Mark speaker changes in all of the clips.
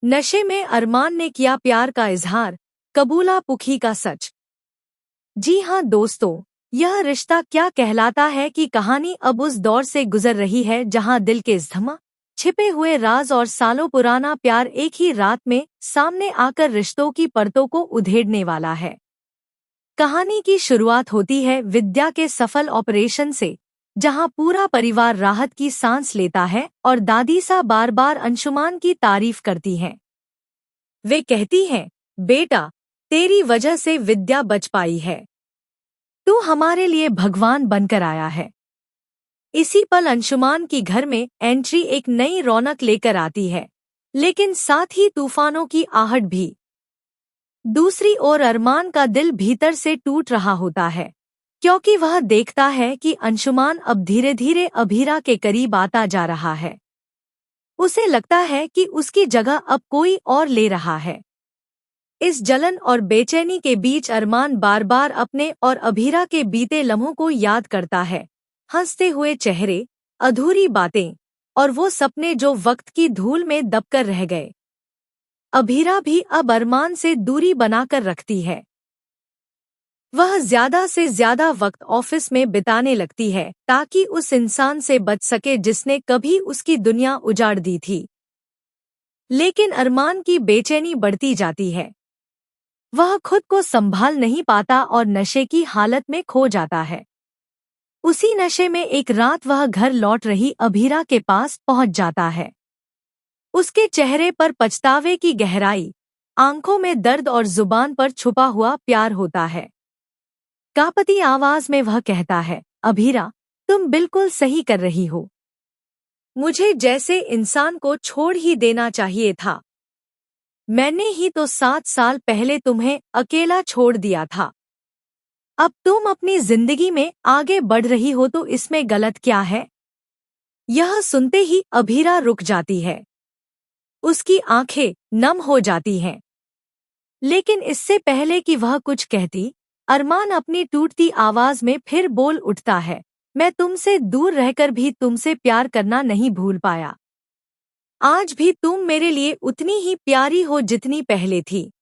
Speaker 1: नशे में अरमान ने किया प्यार का इजहार, कबूला पुखी का सच। जी हाँ दोस्तों, यह रिश्ता क्या कहलाता है कि कहानी अब उस दौर से गुजर रही है जहां दिल के धमा छिपे हुए राज और सालों पुराना प्यार एक ही रात में सामने आकर रिश्तों की परतों को उधेड़ने वाला है। कहानी की शुरुआत होती है विद्या के सफल ऑपरेशन से, जहां पूरा परिवार राहत की सांस लेता है और दादी सा बार बार अंशुमान की तारीफ करती हैं। वे कहती हैं, बेटा, तेरी वजह से विद्या बच पाई है। तू हमारे लिए भगवान बनकर आया है। इसी पल अंशुमान की घर में एंट्री एक नई रौनक लेकर आती है, लेकिन साथ ही तूफानों की आहट भी। दूसरी ओर अरमान का दिल भीतर से टूट रहा होता है, क्योंकि वह देखता है कि अंशुमान अब धीरे धीरे अभीरा के करीब आता जा रहा है। उसे लगता है कि उसकी जगह अब कोई और ले रहा है। इस जलन और बेचैनी के बीच अरमान बार बार अपने और अभीरा के बीते लम्हों को याद करता है, हंसते हुए चेहरे, अधूरी बातें और वो सपने जो वक्त की धूल में दबकर रह गए। अभीरा भी अब अरमान से दूरी बनाकर रखती है। वह ज्यादा से ज्यादा वक्त ऑफिस में बिताने लगती है ताकि उस इंसान से बच सके जिसने कभी उसकी दुनिया उजाड़ दी थी। लेकिन अरमान की बेचैनी बढ़ती जाती है। वह खुद को संभाल नहीं पाता और नशे की हालत में खो जाता है। उसी नशे में एक रात वह घर लौट रही अभीरा के पास पहुंच जाता है। उसके चेहरे पर पछतावे की गहराई, आंखों में दर्द और जुबान पर छुपा हुआ प्यार होता है। कांपती आवाज में वह कहता है, अभीरा, तुम बिल्कुल सही कर रही हो। मुझे जैसे इंसान को छोड़ ही देना चाहिए था। मैंने ही तो 7 साल पहले तुम्हें अकेला छोड़ दिया था। अब तुम अपनी जिंदगी में आगे बढ़ रही हो तो इसमें गलत क्या है? यह सुनते ही अभीरा रुक जाती है। उसकी आंखें नम हो जाती हैं। लेकिन इससे पहले कि वह कुछ कहती, अरमान अपनी टूटती आवाज में फिर बोल उठता है, मैं तुमसे दूर रहकर भी तुमसे प्यार करना नहीं भूल पाया। आज भी तुम मेरे लिए उतनी ही प्यारी हो जितनी पहले थी।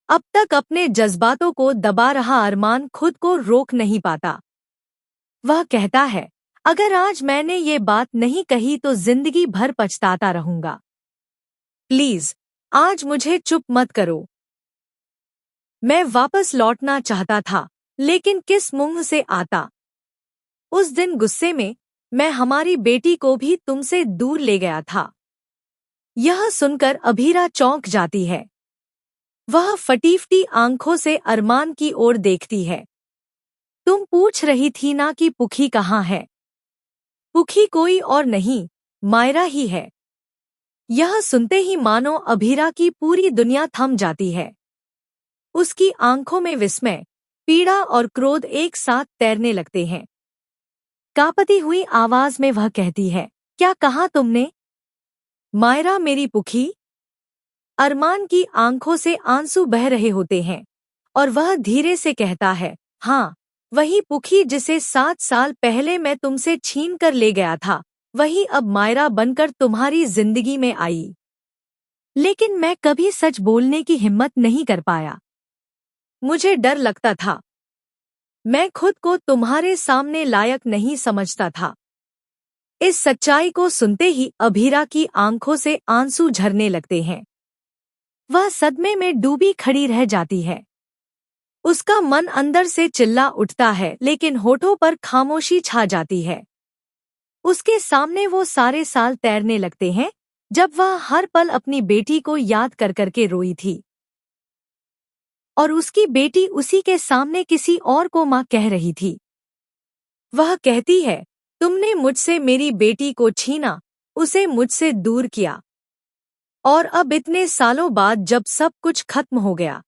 Speaker 1: अब तक अपने जज्बातों को दबा रहा अरमान खुद को रोक नहीं पाता। वह कहता है, अगर आज मैंने ये बात नहीं कही तो जिंदगी भर पछताता रहूंगा। प्लीज, आज मुझे चुप मत करो। मैं वापस लौटना चाहता था, लेकिन किस मुंह से आता? उस दिन गुस्से में मैं हमारी बेटी को भी तुमसे दूर ले गया था। यह सुनकर अभीरा चौंक जाती है। वह फटी-फटी आंखों से अरमान की ओर देखती है। तुम पूछ रही थी ना कि पुखी कहाँ है? पुखी कोई और नहीं, मायरा ही है। यह सुनते ही मानो अभीरा की पूरी दुनिया थम जाती है। उसकी आंखों में विस्मय, पीड़ा और क्रोध एक साथ तैरने लगते हैं। कांपती हुई आवाज में वह कहती है, क्या कहा तुमने? मायरा मेरी पुखी? अरमान की आंखों से आंसू बह रहे होते हैं और वह धीरे से कहता है, हाँ, वही पुखी जिसे 7 साल पहले मैं तुमसे छीन कर ले गया था, वही अब मायरा बनकर तुम्हारी जिंदगी में आई। लेकिन मैं कभी सच बोलने की हिम्मत नहीं कर पाया। मुझे डर लगता था। मैं खुद को तुम्हारे सामने लायक नहीं समझता था। इस सच्चाई को सुनते ही अभीरा की आंखों से आंसू झरने लगते हैं। वह सदमे में डूबी खड़ी रह जाती है। उसका मन अंदर से चिल्ला उठता है, लेकिन होठों पर खामोशी छा जाती है। उसके सामने वो सारे साल तैरने लगते हैं जब वह हर पल अपनी बेटी को याद कर करके रोई थी, और उसकी बेटी उसी के सामने किसी और को माँ कह रही थी। वह कहती है, तुमने मुझसे मेरी बेटी को छीना, उसे मुझसे दूर किया, और अब इतने सालों बाद जब सब कुछ खत्म हो गया,